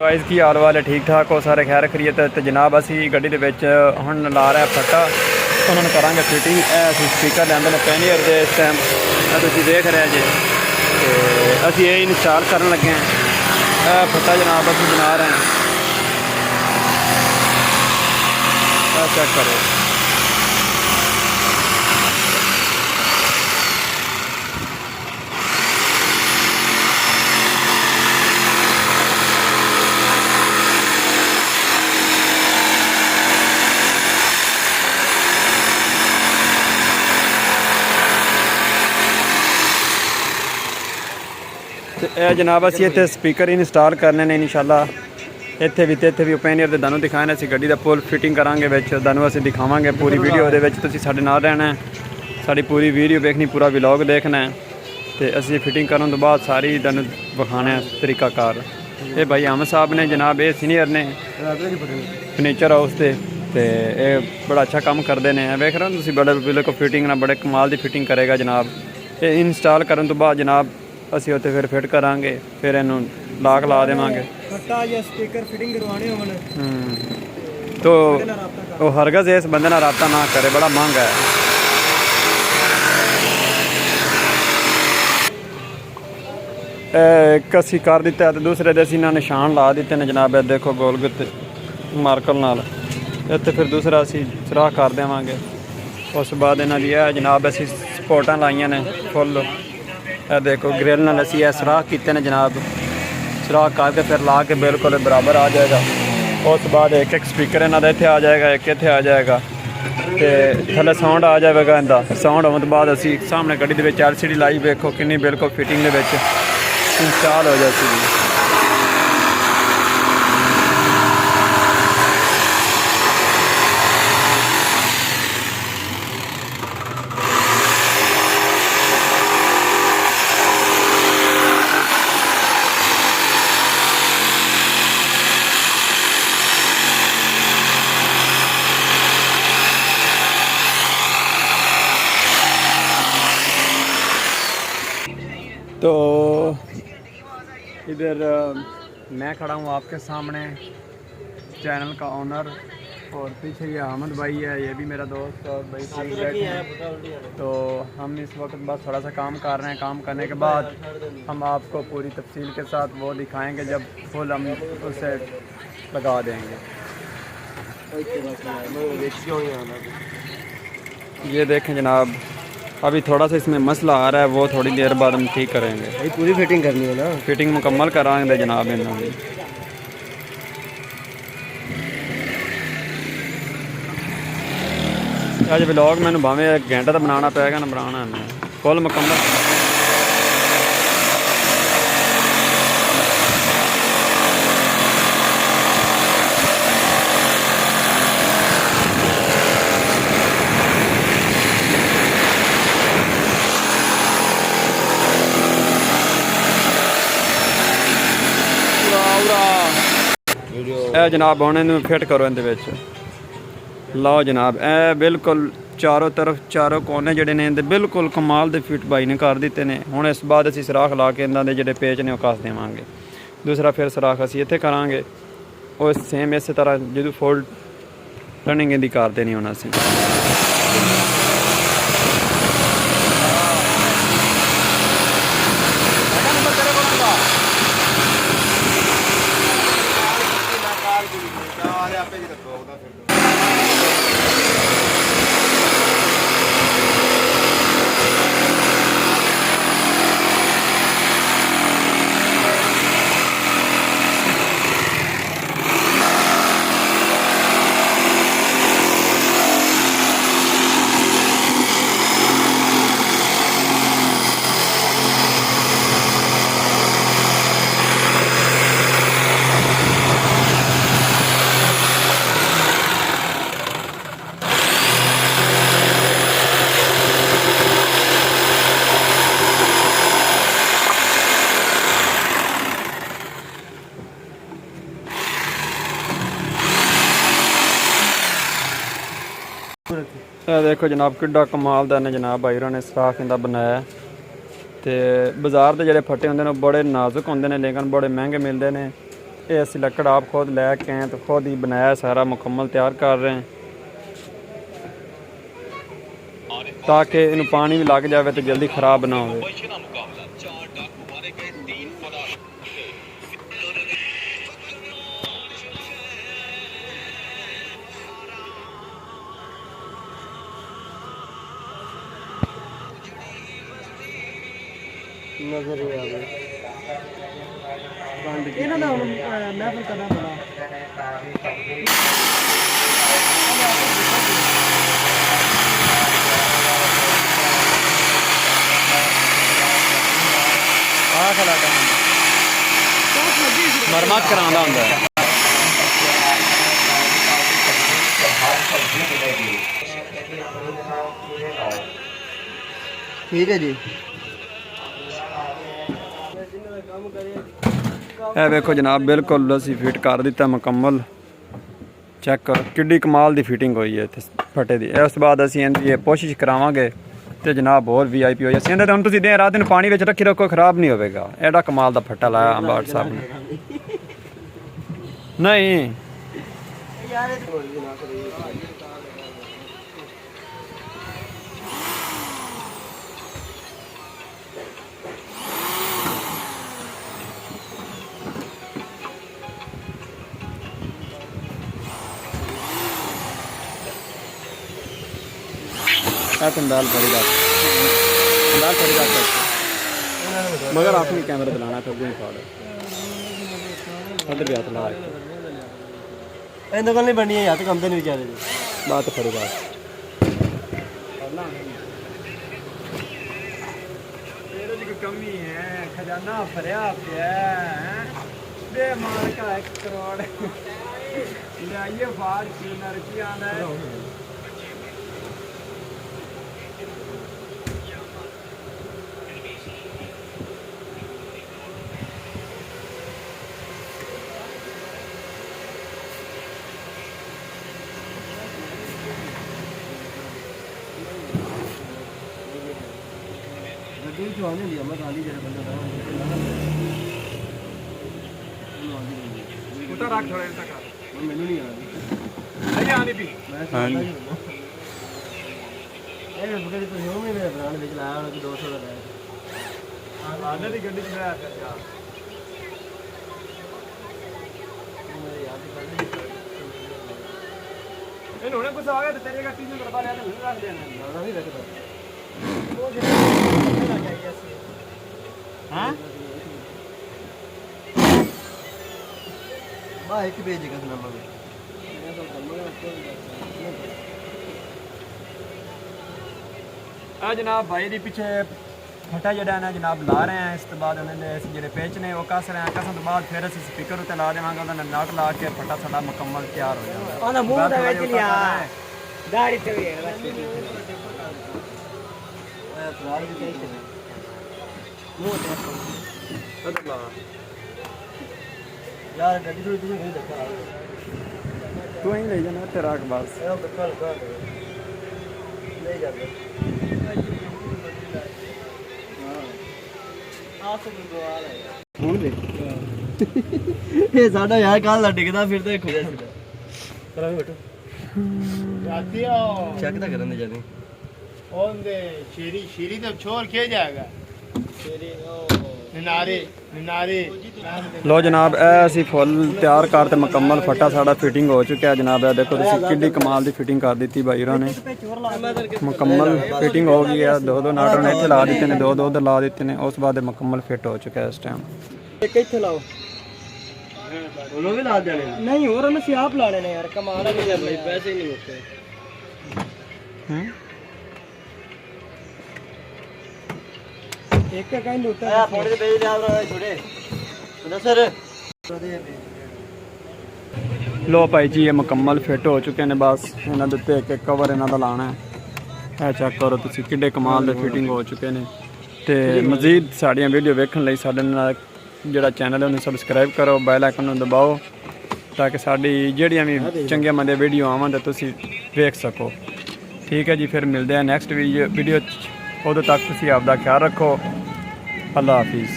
Guys की हाल वाल है ठीक ठाक हो सारे खैर खरीत तो जनाब असी गड्डी दे विच हुण ला रहे फट्टा उन्होंने करांगे फिटिंग असी स्पीकर लैंदे ने पैनियर दे इस टाइम तुसीं देख रहे जे ते असी ये इंस्टॉल करन लगे हैं फट्टा जनाब असी बना रहे हैं चेक करो। जनाब असी इतने स्पीकर इंस्टॉल करने ने इंशाल्लाह इत्थे भी ओपेनियर के दानों दिखाने असी गड्डी का फुल फिटिंग करांगे दानों असी दिखावांगे पूरी वीडियो दे विच तुसीं साडे नाल रहना है साडी पूरी वीडियो देखनी पूरा व्लॉग देखना है तो असी फिटिंग करने तो बाद सारी दानों विखाने तरीकाकार। ये भाई अहमद साहब ने जनाब ये सीनियर ने फर्नीचर हाउस से बड़ा अच्छा काम करते हैं वेख रहे हो तुसीं बड़े बिल्कुल फिटिंग ना बड़े कमाल की फिटिंग करेगा जनाब। ये इंस्टॉल करने तो बाद जनाब असी उत्थे फिर फिट करांगे फिर इनू लाक ला देवांगे स्पीकर फिटिंग करवाने तो वो हरगज़ इस बंदे नाल राबता ना करे बड़ा महंगा है। एक असी कर दिता तो दूसरे दे असी निशान ला दिते ने जनाब देखो गोलगुत मार्कर नाल इत्थे फिर दूसरा असी सुराख कर देवांगे। उस बाद इन्हां दी जनाब असी सपोर्टां लाइयां ने फुल देखो ग्रिल नाल असी सुराख कीते ने जनाब सुराख करके फिर ला के बिल्कुल बराबर आ जाएगा। उस बाद एक एक स्पीकर इन्हां दा इत्थे आ जाएगा एक इत्थे आ जाएगा तो थल्ले साउंड आ जाएगा इनका साउंड आने तो बाद असी सामने गड्डी दे विच LCD लाई देखो कितनी बिल्कुल फिटिंग दे विच इंस्टॉल हो जाती। तो इधर मैं खड़ा हूँ आपके सामने चैनल का ओनर और पीछे ये अहमद भाई है ये भी मेरा दोस्त और भाई है। तो हम इस वक्त बस थोड़ा सा काम कर रहे हैं काम करने के बाद हम आपको पूरी तफसील के साथ वो दिखाएंगे जब फुल हम उसे लगा देंगे। ये देखें जनाब अभी थोड़ा सा इसमें मसला आ रहा है वो थोड़ी देर बाद हम ठीक करेंगे। भाई पूरी फिटिंग करनी है ना फिटिंग मुकम्मल कराएंगे जनाब इन्होंने अज व्लॉग मैंने भावें एक घंटा तो बनाना पेगा ना बनाना है फुल मुकम्मल। जनाब हुण इन्हूं फिट करो इहदे विच लाओ जनाब ए बिल्कुल चारों तरफ चारों कोने जिहड़े ने बिल्कुल कमाल दे फिट भाई ने कर दिते ने। हुण इस बाद असीं सुराख ला के इन्हां दे जिहड़े पेच ने कस देवांगे दूसरा फिर सुराख असीं इत्थे करांगे और सेम इस तरह जदों फोल्ड रनिंग इहदी कर देनी हुण असीं। देखो जनाब किड्डा कमाल दा ने जनाब भाई ने सुराख इंदा बनाया तो बाज़ार के जोड़े फट्टे होंगे बड़े नाजुक होंगे ने लेकिन बड़े महंगे मिलते हैं ਇਹ ਅਸੀਂ ਲੱਕੜ ਆਪ ਖੁਦ ਲੈ ਕੇ ਆਏ ਤੇ ਖੁਦ ਹੀ ਬਣਾਇਆ ਸਾਰਾ ਮੁਕੰਮਲ ਤਿਆਰ ਕਰ ਰਹੇ ਹਾਂ ਤਾਂ ਕਿ ਇਹਨੂੰ ਪਾਣੀ ਵੀ ਲੱਗ ਜਾਵੇ ਤੇ ਜਲਦੀ ਖਰਾਬ ਨਾ ਹੋਵੇ। ਨਜ਼ਰ ਹੀ ਆ ਗਈ ਇਹਨਾਂ ਦਾ ਹੁਣ ਮਹਿਫਲ ਕਰਨਾ ਬਣਾ ਆਹ ਖਲਾ ਕੰਮ ਮਰਮਤ ਕਰਾਉਂਦਾ ਹੁੰਦਾ ਹੈ। ਠੀਕ ਹੈ ਜੀ। ਇਹ ਵੇਖੋ ਜਨਾਬ ਬਿਲਕੁਲ ਅਸੀਂ ਫਿਟ ਕਰ ਦਿੱਤਾ ਮੁਕੰਮਲ। ਚੈੱਕ ਕਰੋ ਕਿੱਡੀ ਕਮਾਲ ਦੀ ਫਿਟਿੰਗ ਹੋਈ ਹੈ ਇੱਥੇ ਫੱਟੇ ਦੀ। ਇਸ ਤੋਂ ਬਾਅਦ ਅਸੀਂ ਇਹਦੀ ਇਹ ਕੋਸ਼ਿਸ਼ ਕਰਾਵਾਂਗੇ ਤੇ ਜਨਾਬ ਹੋਰ VIP ਹੋਈ ਅਸੀਂ ਇਹਦੇ ਹੁਣ ਤੁਸੀਂ ਦੇ ਰਾਤ ਨੂੰ ਪਾਣੀ ਵਿੱਚ ਰੱਖੀ ਰੱਖੋ ਖਰਾਬ ਨਹੀਂ ਹੋਵੇਗਾ। ਐਡਾ ਕਮਾਲ ਦਾ ਫੱਟਾ ਲਾਇਆ ਅੰਬਾੜ ਸਾਹਿਬ ਨੇ। ਨਹੀਂ दाल पड़ेगा मगर आपने कैमरा दिलाना था वो फाड़ उधर भी हाथ लगा इन दुकान नहीं बननी है यार तो कम तो नहीं बेचारे बात पड़ेगा कमी है खजाना भरिया पिया बेमार का 1 करोड़ लाइए फाड़ की नरकी आना है। गड्डी जो आने लिया मैं गाली जरा बंदा था उतर रख थोड़ा तक मैंने नहीं आना नहीं आनी भी हां जी ए बगैर तो हो में मेरा ब्रांड बेच लाया उनकी 200 का है आने दी गड्डी चला कर यार ਇਹਨੂੰ ਹੁਣ ਕੁਝ ਆ ਗਿਆ ਤੇ ਤੇਰੇ ਗੱਡੀ ਨੂੰ ਕਰਵਾ ਲਿਆ ਤੇ ਮੈਨੂੰ ਰੱਖ ਦੇਣਾ ना नहीं रखता हां बा एक भेजेगा इस नंबर पे ਆ ਜਨਾਬ ਭਾਈ ਦੇ ਪਿੱਛੇ ਫਟਾ ਜਿਹੜਾ ਨਾ ਜਨਾਬ ਲਾ ਰਹੇ ਆ। ਇਸ ਤੋਂ ਬਾਅਦ ਉਹਨਾਂ ਦੇ ਅਸੀਂ ਜਿਹੜੇ ਪੇਚ ਨੇ ਉਹ ਕੱਸ ਰਹੇ ਆ। ਕੱਸਣ ਤੋਂ ਬਾਅਦ ਫਿਰ ਅਸੀਂ ਸਪੀਕਰ ਉੱਤੇ ਲਾ ਦੇਵਾਂਗੇ ਉਹਦਾ ਨਟ ਲਾ ਕੇ ਫਟਾ ਸਾਡਾ ਮੁਕੰਮਲ ਤਿਆਰ ਹੋ ਜਾਏਗਾ। ਉਹਦਾ ਮੂੰਹ ਦਾ ਵਿੱਚ ਲਿਆ ਦਾੜੀ ਤੇ ਵੀ ਹੈ ਫਰਾਰ ਵੀ ਚਾਹੀਦਾ ਮੂੰਹ ਤੇ ਉਧਰ ਲਾ यार गड्डी थोड़ी तुझे नहीं धक्का ਤੂੰ ਹੀ ਲੈ ਜਾਣਾ ਤੇਰਾ ਬਸ ए धक्का लगा नहीं जाते हां आप गुरद्वारा है ਹੁਣ ਦੇ ਇਹ ਸਾਡਾ ਯਾਰ ਕੱਲ ਦਾ ਡਿੱਗਦਾ ਫਿਰਦਾ ਇੱਕ ਹੋਇਆ ਸੀ ਚਲੋ ਵੀ ਬੈਠੋ जाती हो ਚੈੱਕ ਤਾਂ ਕਰਨ ਦੇ ਜਾਂਦੇ ओंदे शीरी तो छोड़ के जाएगा निनारे निनारे ਲੋ ਜਨਾਬ ਇਹ ਅਸੀਂ ਫੁੱਲ ਤਿਆਰ ਕਰਤੇ ਮੁਕੰਮਲ ਫਟਾ ਸਾਡਾ ਫਿਟਿੰਗ ਹੋ ਚੁੱਕਿਆ ਹੈ ਜਨਾਬ। ਇਹ ਦੇਖੋ ਤੁਸੀਂ ਕਿੰਨੀ ਕਮਾਲ ਦੀ ਫਿਟਿੰਗ ਕਰ ਦਿੱਤੀ ਬਾਈ ਹੋਰਾਂ ਨੇ। ਮੁਕੰਮਲ ਫਿਟਿੰਗ ਹੋ ਗਈ ਹੈ। ਦੋ ਨਾਟਾਂ ਨੇ ਇੱਥੇ ਲਾ ਦਿੱਤੇ ਨੇ ਦੋ ਉਧਰ ਲਾ ਦਿੱਤੇ ਨੇ। ਉਸ ਬਾਅਦ ਇਹ ਮੁਕੰਮਲ ਫਿੱਟ ਹੋ ਚੁੱਕਿਆ ਇਸ ਟਾਈਮ। ਇੱਕ ਇੱਥੇ ਲਾਓ ਉਹਨੂੰ ਵੀ ਲਾ ਦੇਣੇ ਨਹੀਂ ਹੋਰ ਉਹਨੂੰ ਅਸੀਂ ਆਪ ਲਾਣੇ ਨੇ ਯਾਰ ਕਮਾਲ ਨਹੀਂ ਕਰ ਲਈ ਪੈਸੇ ਹੀ ਨਹੀਂ ਮੁੱਕੇ ਇੱਕ ਕਹਿੰਦੇ ਉੱਤੇ ਆ ਫੋਨ ਤੇ ਭੇਜ ਲਿਆ ਬਰਾ ਛੋੜੇ ਉਹਦਾ ਸਰ ਲੋ ਭਾਈ ਜੀ ਇਹ ਮੁਕੰਮਲ ਫਿੱਟ ਹੋ ਚੁੱਕੇ ਨੇ। ਬਸ ਇਹਨਾਂ ਦੇ ਉੱਤੇ ਇੱਕ ਕਵਰ ਇਹਨਾਂ ਦਾ ਲਾਣਾ ਹੈ। ਇਹ ਚੈੱਕ ਕਰੋ ਤੁਸੀਂ ਕਿੱਡੇ ਕਮਾਲ ਦੇ ਫਿਟਿੰਗ ਹੋ ਚੁੱਕੇ ਨੇ। ਤੇ ਮਜ਼ੀਦ ਸਾਡੀਆਂ ਵੀਡੀਓ ਵੇਖਣ ਲਈ ਸਾਡੇ ਨਾਲ ਜਿਹੜਾ ਚੈਨਲ ਹੈ ਉਹਨੂੰ ਸਬਸਕ੍ਰਾਈਬ ਕਰੋ, ਬੈਲ ਆਈਕਨ ਨੂੰ ਦਬਾਓ ਤਾਂ ਕਿ ਸਾਡੀ ਜਿਹੜੀਆਂ ਵੀ ਚੰਗੀਆਂ ਮੰਦੇ ਵੀਡੀਓ ਆਵਾਂ ਤਾਂ ਤੁਸੀਂ ਵੇਖ ਸਕੋ। ਠੀਕ ਹੈ ਜੀ, ਫਿਰ ਮਿਲਦੇ ਹਾਂ ਨੈਕਸਟ ਵੀਡੀਓ 'ਚ। ਉਦੋਂ ਤੱਕ ਤੁਸੀਂ ਆਪਦਾ ਖਿਆਲ ਰੱਖੋ। ਅੱਲਾ ਹਾਫਿਜ਼।